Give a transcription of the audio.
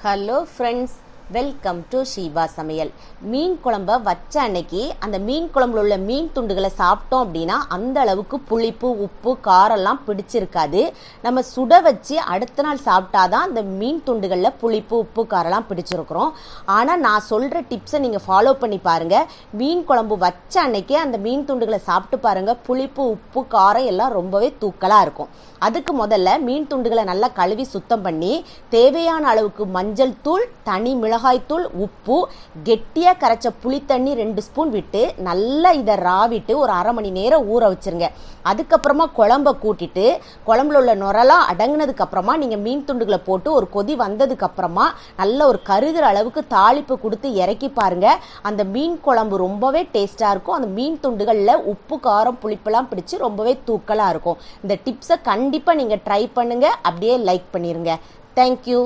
Hello friends, welcome to Sheeba சமையல். மீன் குழம்ப வச்ச அன்னைக்கு அந்த மீன் குழம்புல உள்ள மீன் துண்டுகளை சாப்பிட்டோம் அப்படின்னா அந்த அளவுக்கு புளிப்பு, உப்பு, காரெல்லாம் பிடிச்சிருக்காது. நம்ம சுட வச்சு அடுத்த நாள் சாப்பிட்டாதான் அந்த மீன் துண்டுகளில் புளிப்பு, உப்பு, காரெல்லாம் பிடிச்சிருக்கிறோம். ஆனால் நான் சொல்கிற டிப்ஸை நீங்கள் ஃபாலோ பண்ணி பாருங்கள். மீன் குழம்பு வச்ச அன்னைக்கு அந்த மீன் துண்டுகளை சாப்பிட்டு பாருங்கள். புளிப்பு, உப்பு, காரம் எல்லாம் ரொம்பவே தூக்கலாக இருக்கும். அதுக்கு முதல்ல மீன் துண்டுகளை நல்லா கழுவி சுத்தம் பண்ணி தேவையான அளவுக்கு மஞ்சள் தூள், தனி மிளகாய் தூள், உப்பு, கெட்டியாக கரைச்ச புளி தண்ணி 2 ஸ்பூன் விட்டு நல்லா இதை ராவிட்டு ஒரு அரை மணி நேரம் ஊற வச்சுருங்க. அதுக்கப்புறமா குழம்ப கூட்டிட்டு குழம்புல உள்ள நுரெல்லாம் அடங்கினதுக்கு அப்புறமா நீங்கள் மீன் துண்டுகளை போட்டு ஒரு கொதி வந்ததுக்கு அப்புறமா நல்ல ஒரு கருகிற அளவுக்கு தாளிப்பு கொடுத்து இறக்கி பாருங்க. அந்த மீன் குழம்பு ரொம்பவே டேஸ்டாக இருக்கும். அந்த மீன் துண்டுகளில் உப்பு, காரம், புளிப்பெல்லாம் பிடிச்சி ரொம்பவே தூக்கலாக இருக்கும். இந்த டிப்ஸை கண்டிப்பாக நீங்கள் ட்ரை பண்ணுங்க. அப்படியே லைக் பண்ணிருங்க. தேங்க்யூ.